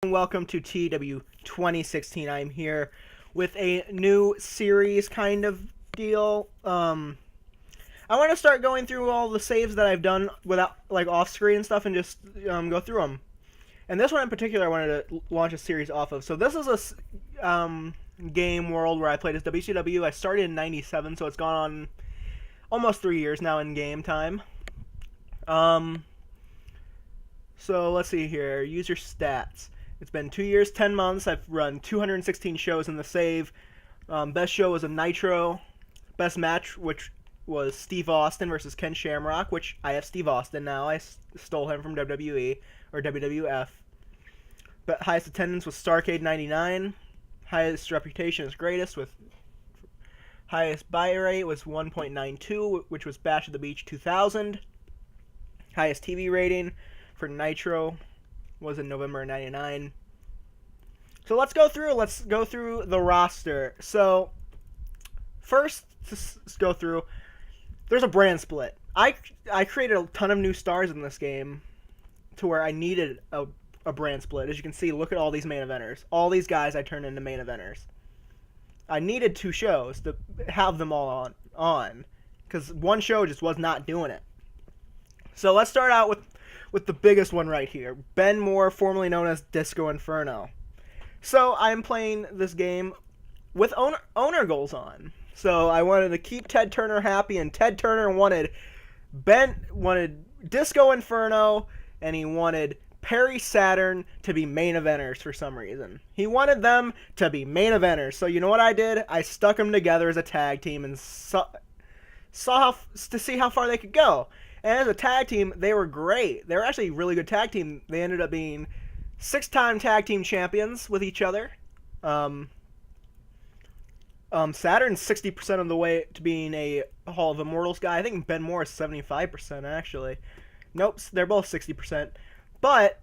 Welcome to TEW 2016. I'm here with a new series kind of deal. I want to start going through all the saves that I've done without like off screen and stuff, and just go through them. And this one in particular, I wanted to launch a series off of. So this is a game world where I played as WCW. I started in '97, so it's gone on almost 3 years now in game time. So let's see here. User stats. It's been 2 years, 10 months. I've run 216 shows in the save. Best show was a Nitro. Best match, which was Steve Austin versus Ken Shamrock, which I have Steve Austin now. I stole him from WWE or WWF. But highest attendance was Starrcade 99. Highest reputation is greatest with highest buy rate was 1.92, which was Bash at the Beach 2000. Highest TV rating for Nitro was in November 99. So let's go through the roster. So first to go through, there's a brand split. I created a ton of new stars in this game to where I needed a brand split. As you can see, look at all these main eventers. All these guys I turned into main eventers. I needed 2 shows to have them all on because one show just was not doing it. So let's start out with the biggest one right here. Ben Moore, formerly known as Disco Inferno. So I'm playing this game with owner goals on. So I wanted to keep Ted Turner happy, and Ted Turner wanted Disco Inferno, and he wanted Perry Saturn to be main eventers for some reason. He wanted them to be main eventers. So you know what I did? I stuck them together as a tag team and saw to see how far they could go. And as a tag team, they were great. They were actually a really good tag team. They ended up being 6-time tag team champions with each other. Saturn's 60% of the way to being a Hall of Immortals guy. I think Ben Moore is 75% actually. Nope, they're both 60%. But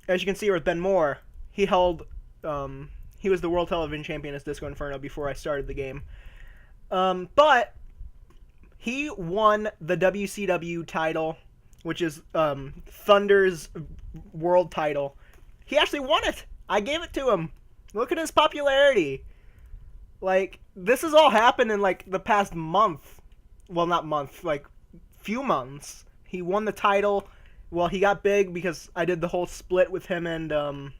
as you can see with Ben Moore, he was the World Television Champion as Disco Inferno before I started the game. But he won the WCW title, which is Thunder's world title. He actually won it. I gave it to him. Look at his popularity. Like, this has all happened in, like, the past month. Well, not month, like, few months. He won the title. Well, he got big because I did the whole split with him and,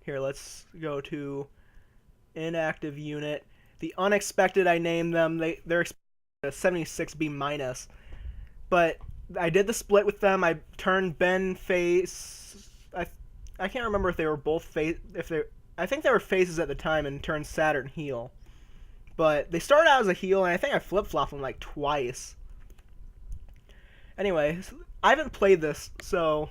here, let's go to inactive unit. The Unexpected, I named them. They're a 76B minus, but I did the split with them. I turned Ben face. I can't remember if they were both face. I think they were faces at the time, and turned Saturn heel. But they started out as a heel, and I think I flip flopped them like twice. Anyway, I haven't played this, so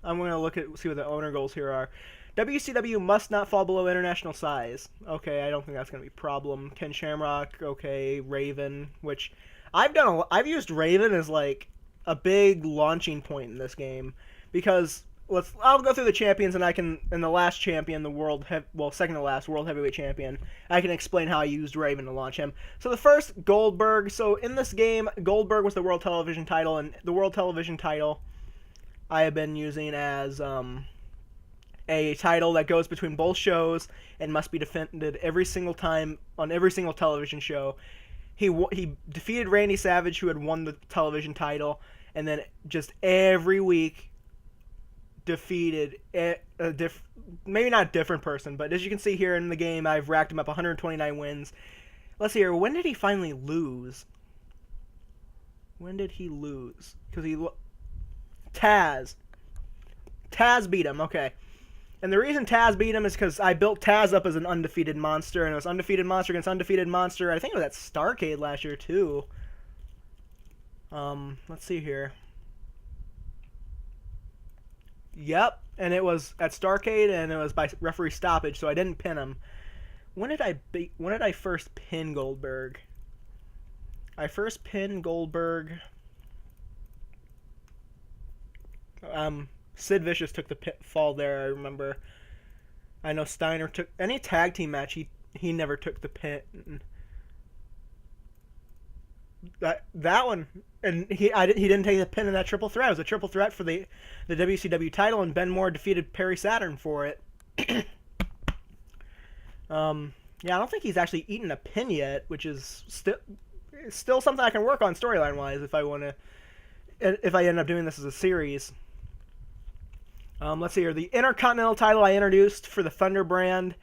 I'm gonna see what the owner goals here are. WCW must not fall below international size. Okay, I don't think that's going to be a problem. Ken Shamrock, okay. Raven, which I've used Raven as like a big launching point in this game because I'll go through the champions and the last champion, second to last World Heavyweight Champion, I can explain how I used Raven to launch him. So the first, Goldberg. So in this game, Goldberg was the World Television title, and the World Television title I have been using as a title that goes between both shows and must be defended every single time on every single television show. He defeated Randy Savage, who had won the television title, and then just every week defeated maybe not a different person, but as you can see here in the game, I've racked him up 129 wins. Let's see here. When did he finally lose? When did he lose? Because Taz beat him. Okay. And the reason Taz beat him is because I built Taz up as an undefeated monster, and it was undefeated monster against undefeated monster. I think it was at Starrcade last year, too. Let's see here. Yep, and it was at Starrcade, and it was by referee stoppage, so I didn't pin him. When did I first pin Goldberg? I first pinned Goldberg. Sid Vicious took the fall there, I remember. I know Steiner took any tag team match, he never took the pin. That one, and he didn't take the pin in that triple threat. It was a triple threat for the WCW title, and Ben Moore defeated Perry Saturn for it. Yeah, I don't think he's actually eaten a pin yet, which is still something I can work on storyline wise if I end up doing this as a series. Let's see here. The Intercontinental title I introduced for the Thunder brand,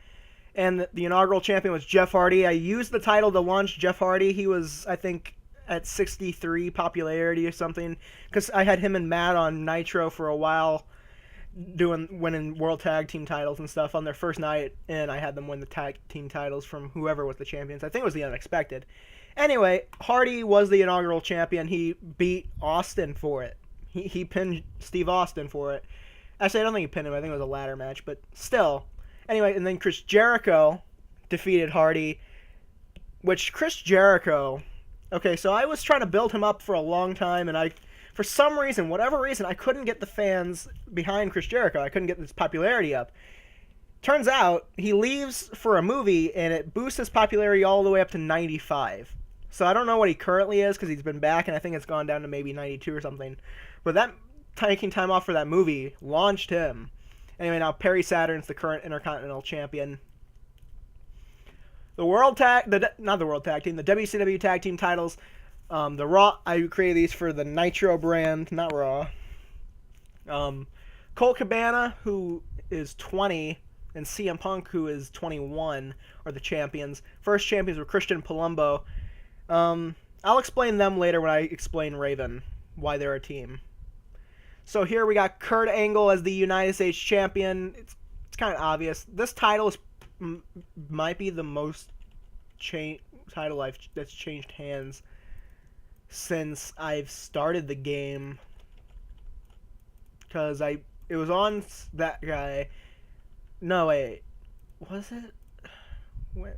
and the inaugural champion was Jeff Hardy. I used the title to launch Jeff Hardy. He was, I think, at 63 popularity or something, because I had him and Matt on Nitro for a while, winning World Tag Team titles and stuff on their first night, and I had them win the tag team titles from whoever was the champions. I think it was the Unexpected. Anyway, Hardy was the inaugural champion. He beat Austin for it. He pinned Steve Austin for it. Actually, I don't think he pinned him. I think it was a ladder match, but still. Anyway, and then Chris Jericho defeated Hardy, which Chris Jericho... Okay, so I was trying to build him up for a long time, and for some reason, whatever reason, I couldn't get the fans behind Chris Jericho. I couldn't get his popularity up. Turns out, he leaves for a movie, and it boosts his popularity all the way up to 95. So I don't know what he currently is, because he's been back, and I think it's gone down to maybe 92 or something. But that taking time off for that movie launched him. Anyway, now Perry Saturn's the current Intercontinental Champion. The WCW Tag Team titles. The Raw, I created these for the Nitro brand, not Raw. Colt Cabana, who is 20, and CM Punk, who is 21, are the champions. First champions were Christian Palumbo. I'll explain them later when I explain Raven, why they're a team. So here we got Kurt Angle as the United States champion. It's kind of obvious. This title might be the most title that's changed hands since I've started the game, because it was on that guy. No, wait, was it? What?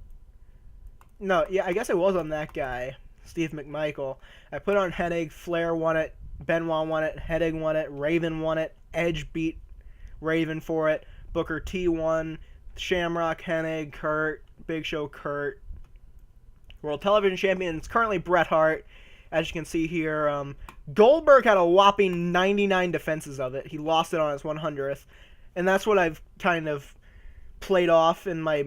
No, yeah, I guess it was on that guy, Steve McMichael. I put on Hennig. Flair won it. Benoit won it. Hennig won it. Raven won it. Edge beat Raven for it. Booker T won. Shamrock, Hennig, Kurt, Big Show, Kurt. World Television Champion is currently Bret Hart. As you can see here, Goldberg had a whopping 99 defenses of it. He lost it on his 100th. And that's what I've kind of played off in my...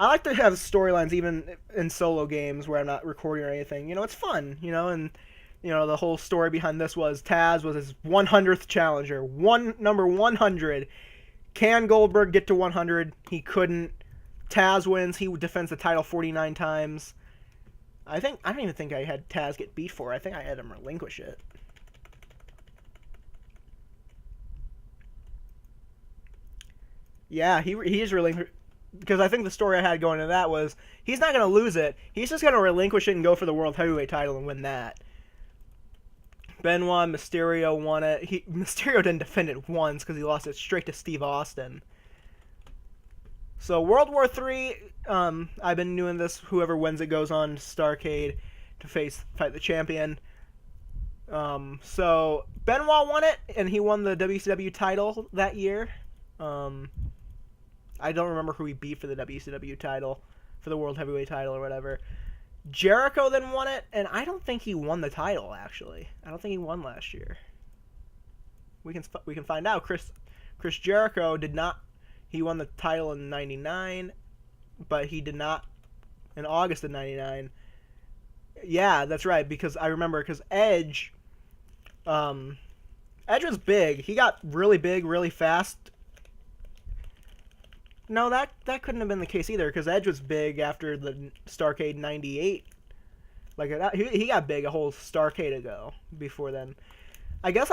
I like to have storylines even in solo games where I'm not recording or anything. It's fun, and... the whole story behind this was Taz was his 100th challenger. Number 100. Can Goldberg get to 100? He couldn't. Taz wins. He defends the title 49 times. I don't even think I had Taz get beat for it. I think I had him relinquish it. Yeah, he is relinquished. Because I think the story I had going into that was he's not going to lose it. He's just going to relinquish it and go for the World Heavyweight title and win that. Benoit, Mysterio won it. Mysterio didn't defend it once because he lost it straight to Steve Austin. So World War III, I've been doing this. Whoever wins it goes on Starrcade to fight the champion. So Benoit won it, and he won the WCW title that year. I don't remember who he beat for the WCW title, for the World Heavyweight title or whatever. Jericho then won it, and I don't think he won the title, actually. I don't think he won last year. We can find out. Chris Jericho did not. He won the title in 99, but he did not in August of 99. Yeah, that's right, because I remember, because Edge was big. He got really big really fast. No, that couldn't have been the case either, because Edge was big after the Starrcade 98. Like, he got big a whole Starrcade ago before then. I guess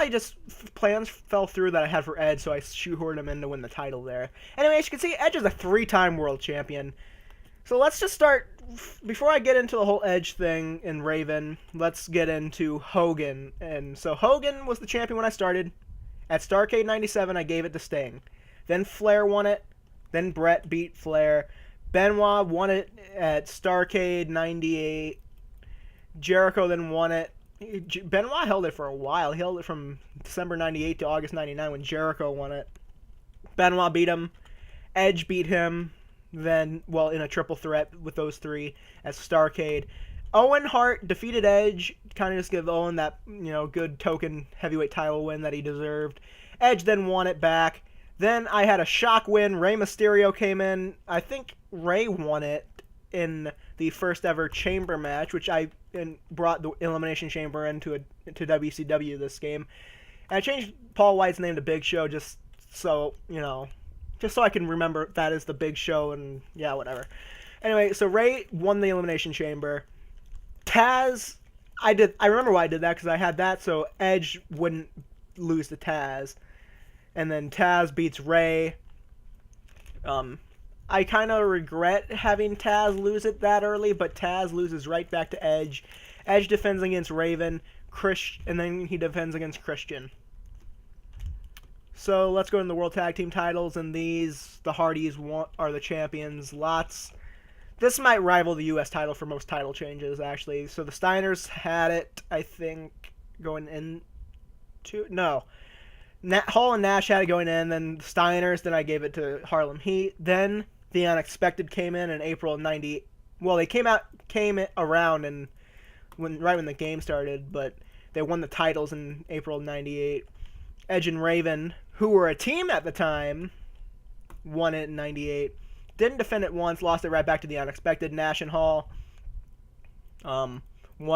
plans fell through that I had for Edge, so I shoehorned him in to win the title there. Anyway, as you can see, Edge is a 3-time world champion. So let's just start, before I get into the whole Edge thing in Raven, let's get into Hogan. And so Hogan was the champion when I started. At Starrcade 97, I gave it to Sting. Then Flair won it. Then Bret beat Flair. Benoit won it at Starrcade 98. Jericho then won it. Benoit held it for a while. He held it from December 98 to August 99 when Jericho won it. Benoit beat him. Edge beat him. Then, in a triple threat with those three at Starrcade. Owen Hart defeated Edge, kind of just give Owen that, good token heavyweight title win that he deserved. Edge then won it back. Then I had a shock win. Rey Mysterio came in. I think Rey won it in the first ever chamber match, which I brought the Elimination Chamber into to WCW this game. And I changed Paul White's name to Big Show just so I can remember that is the Big Show, and yeah, whatever. Anyway, so Rey won the Elimination Chamber. Taz, I remember why I did that, because I had that so Edge wouldn't lose to Taz. And then Taz beats Rey. I kind of regret having Taz lose it that early, but Taz loses right back to Edge. Edge defends against Raven, and then he defends against Christian. So let's go into the World Tag Team titles, and the Hardys are the champions. This might rival the U.S. title for most title changes, actually. So the Steiners had it, I think, going into... No. Hall and Nash had it going in, then the Steiners, then I gave it to Harlem Heat. Then the Unexpected came in April of 90... Well, they came around and right when the game started, but they won the titles in April of 98. Edge and Raven, who were a team at the time, won it in 98. Didn't defend it once, lost it right back to the Unexpected. Nash and Hall won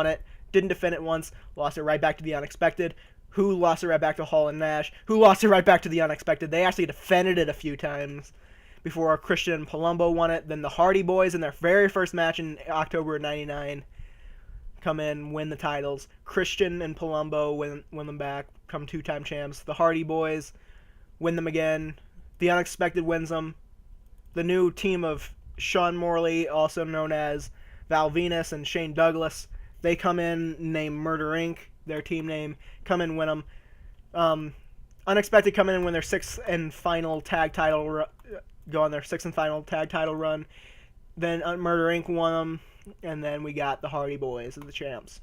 it. Didn't defend it once, lost it right back to the Unexpected. Who lost it right back to Hall and Nash. Who lost it right back to the Unexpected. They actually defended it a few times before Christian and Palumbo won it. Then the Hardy Boys in their very first match in October of 99 come in, win the titles. Christian and Palumbo win them back, come two-time champs. The Hardy Boys win them again. The Unexpected wins them. The new team of Sean Morley, also known as Val Venus and Shane Douglas, they come in, named Murder Inc., their team name, come in, win them. Unexpected come in and win their sixth and final tag title run. Then Murder Inc. won them, and then we got the Hardy Boys as the champs.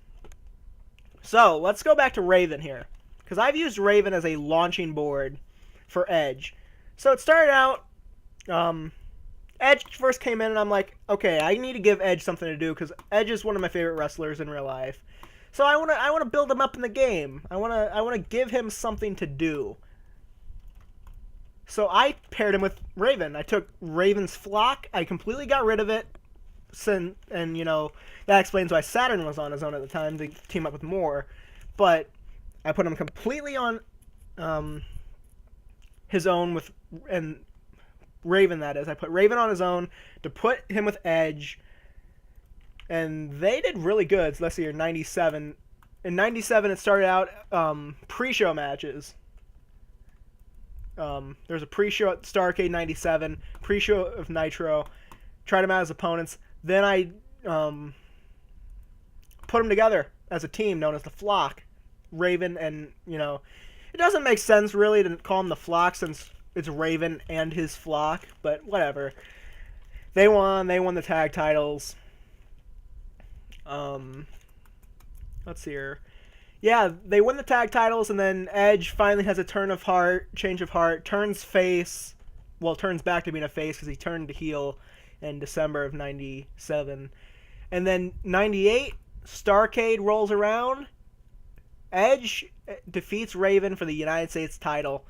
So, let's go back to Raven here, because I've used Raven as a launching board for Edge. So it started out, Edge first came in, and I'm like, okay, I need to give Edge something to do, because Edge is one of my favorite wrestlers in real life. So I want to build him up in the game. I want to give him something to do. So I paired him with Raven. I took Raven's Flock. I completely got rid of it. And that explains why Saturn was on his own at the time to team up with Moore. But I put him completely on his own and Raven, that is. I put Raven on his own to put him with Edge. And they did really good. So let's see here, 97. In 97, it started out pre-show matches. There's a pre-show at Starrcade 97, pre-show of Nitro. Tried them out as opponents. Then I put them together as a team known as the Flock. Raven and, it doesn't make sense really to call them the Flock since it's Raven and his Flock, but whatever. They won the tag titles. Let's see here. Yeah, they win the tag titles, and then Edge finally has a change of heart, turns face. Well, turns back to being a face because he turned to heel in December of 97. And then 98, Starrcade rolls around. Edge defeats Raven for the United States title,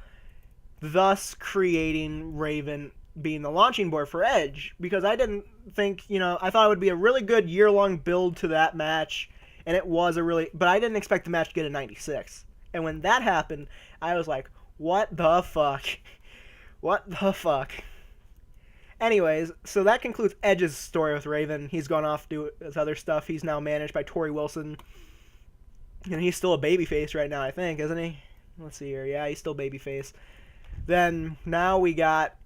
thus creating Raven being the launching board for Edge, because I didn't think, I thought it would be a really good year-long build to that match, and it was but I didn't expect the match to get a 96. And when that happened, I was like, what the fuck? What the fuck? Anyways, so that concludes Edge's story with Raven. He's gone off to do his other stuff. He's now managed by Torrie Wilson, and he's still a babyface right now, I think, isn't he? Let's see here. Yeah, he's still babyface. Then, now we got...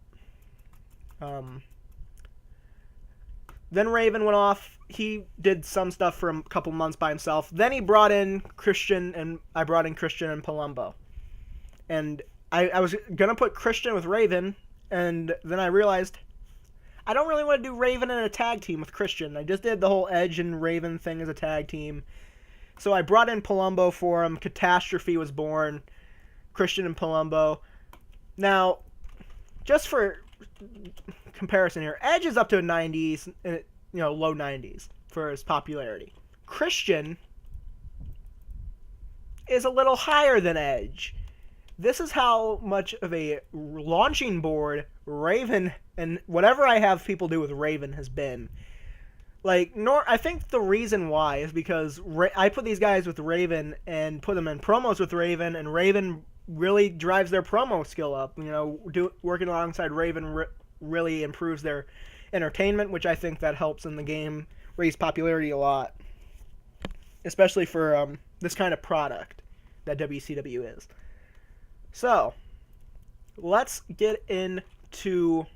Then Raven went off. He did some stuff for a couple months by himself. Then he brought in Christian, and I brought in Christian and Palumbo. And I was going to put Christian with Raven, and then I realized I don't really want to do Raven in a tag team with Christian. I just did the whole Edge and Raven thing as a tag team. So I brought in Palumbo for him. Catastrophe was born. Christian and Palumbo. Now, just for comparison here, Edge is up to 90s, low 90s for his popularity. Christian is a little higher than Edge. This is how much of a launching board Raven and whatever I have people do with Raven has been. Like, I think the reason why is because I put these guys with Raven and put them in promos with Raven, and Raven really drives their promo skill up. You know, working alongside Raven really improves their entertainment, which I think that helps in the game raise popularity a lot, especially for this kind of product that WCW is. So, let's get into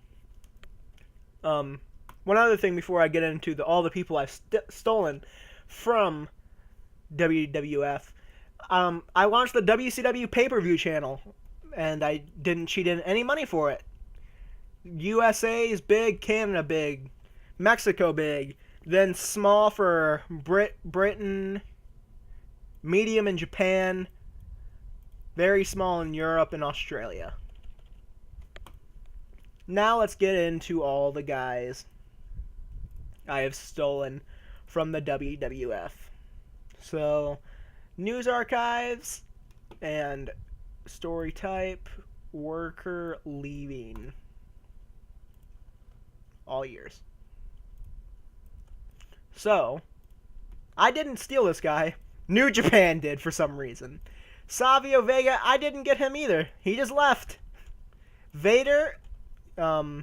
one other thing before I get into all the people I've stolen from WWF. I launched the WCW pay-per-view channel, and I didn't cheat in any money for it. USA is big, Canada big, Mexico big, then small for Britain, medium in Japan, very small in Europe and Australia. Now let's get into all the guys I have stolen from the WWF. So, news archives and story type, worker leaving. All years. So, I didn't steal this guy. New Japan did for some reason. Savio Vega, I didn't get him either. He just left. Vader, I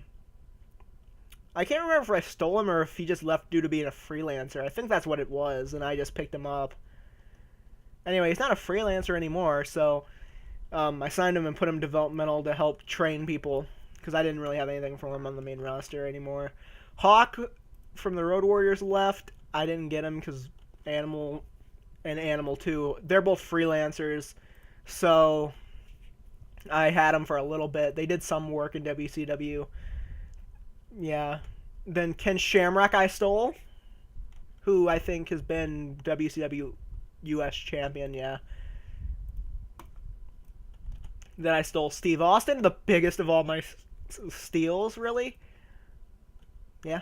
can't remember if I stole him or if he just left due to being a freelancer. I think that's what it was, and I just picked him up. Anyway, he's not a freelancer anymore, so I signed him and put him developmental to help train people, because I didn't really have anything for him on the main roster anymore. Hawk from the Road Warriors left. I didn't get him because Animal and Animal 2, they're both freelancers, so I had them for a little bit. They did some work in WCW. Yeah. Then Ken Shamrock I stole, who I think has been WCW US champion, yeah. Then I stole Steve Austin, the biggest of all my steals, really. Yeah.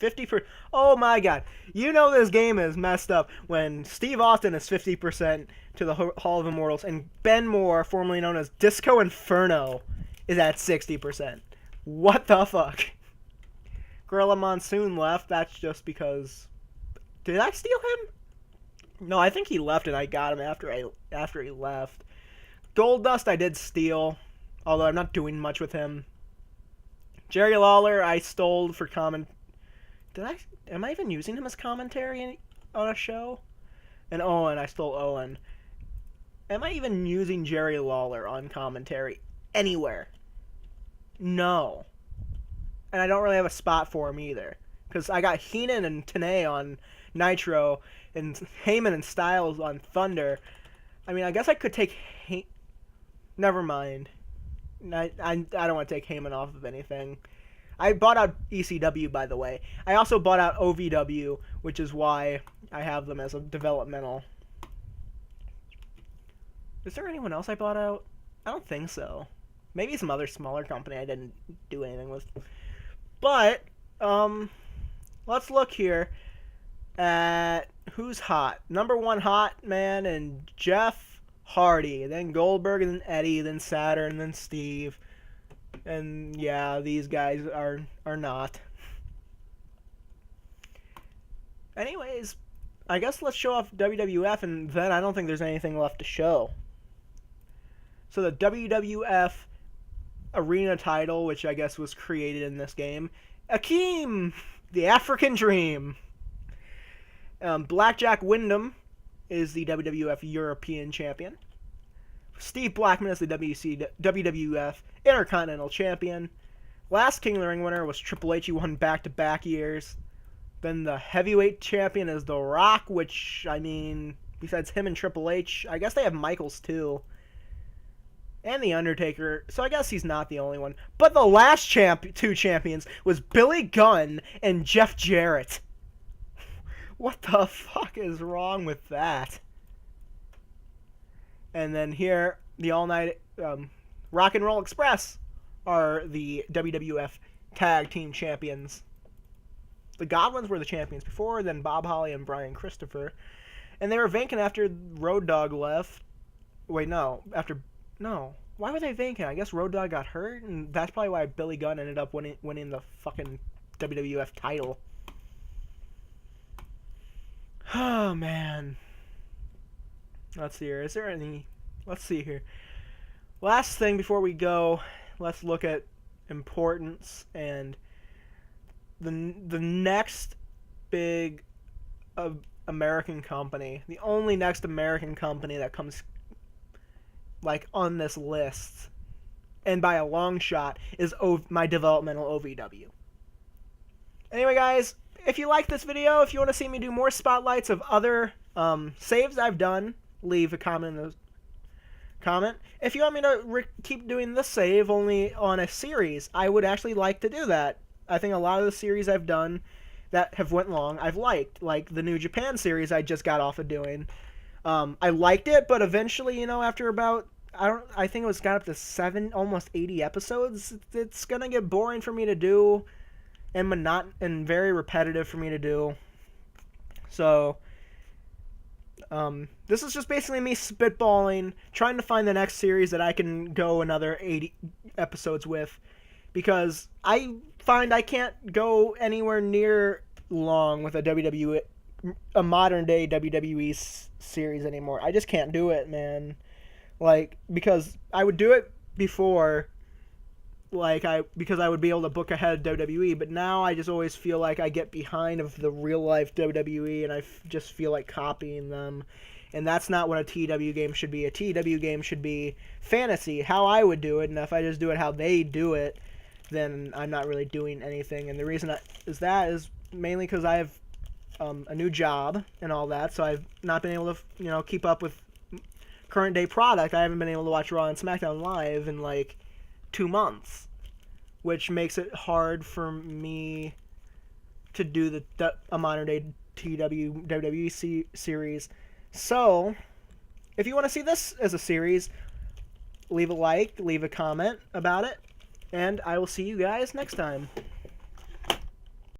50%. Oh my god. You know this game is messed up when Steve Austin is 50% to the Hall of Immortals and Ben Moore, formerly known as Disco Inferno, is at 60%. What the fuck? Gorilla Monsoon left. That's just because... Did I steal him? No, I think he left and I got him after he left. Goldust I did steal, although I'm not doing much with him. Jerry Lawler I stole for Am I even using him as commentary on a show? And Owen, I stole Owen. Am I even using Jerry Lawler on commentary anywhere? No. And I don't really have a spot for him either. Because I got Heenan and Tenay on Nitro, and Heyman and Styles on Thunder. I mean, I guess I could take Never mind. I don't want to take Heyman off of anything. I bought out ECW, by the way. I also bought out OVW, which is why I have them as a developmental. Is there anyone else I bought out? I don't think so. Maybe some other smaller company I didn't do anything with. But, let's look here at who's hot. Number one hot man and Jeff Hardy. Then Goldberg, and then Eddie, then Saturn, then Steve. And yeah, these guys are not. Anyways, I guess let's show off WWF, and then I don't think there's anything left to show. So the WWF Arena title, which I guess was created in this game. Akeem, the African Dream. Blackjack Wyndham is the WWF European Champion. Steve Blackman is the WWF Intercontinental Champion. Last King of the Ring winner was Triple H. He won back-to-back years. Then the Heavyweight Champion is The Rock, which, I mean, besides him and Triple H, I guess they have Michaels too. And The Undertaker, so I guess he's not the only one. But the last two champions was Billy Gunn and Jeff Jarrett. What the fuck is wrong with that? And then here, the All-Night Rock and Roll Express are the WWF Tag Team Champions. the Godwins were the champions before, then Bob Holly and Brian Christopher. And they were vacant after Road Dogg left. Wait, no. No. Why were they vacant? I guess Road Dogg got hurt, and that's probably why Billy Gunn ended up winning the fucking WWF title. Oh, man. Let's see here. Is there any... Let's see here. Last thing before we go, let's look at importance and the next big American company. The only next American company that comes like on this list, and by a long shot, is my developmental OVW. Anyway, guys, if you like this video, if you want to see me do more spotlights of other saves I've done, leave a comment in the comment. If you want me to keep doing this save only on a series, I would actually like to do that. I think a lot of the series I've done that have went long, I've liked. Like the New Japan series I just got off of doing. I liked it, but eventually, you know, after about, I think it was got up to almost 80 episodes, it's gonna get boring for me to do, and very repetitive for me to do. So, this is just basically me spitballing, trying to find the next series that I can go another 80 episodes with, because I find I can't go anywhere near long with a modern day WWE series anymore. I just can't do it, man. Like, because I would do it before, because I would be able to book ahead of WWE, but now I just always feel like I get behind of the real life WWE, and I just feel like copying them. And that's not what a TEW game should be. A TEW game should be fantasy, how I would do it, and if I just do it how they do it, then I'm not really doing anything. And the reason is mainly because I have a new job and all that, so I've not been able to, you know, keep up with current day product. I haven't been able to watch Raw and SmackDown live in like 2 months, which makes it hard for me to do a modern day TEW WWE series. So, if you want to see this as a series, leave a like, leave a comment about it, and I will see you guys next time.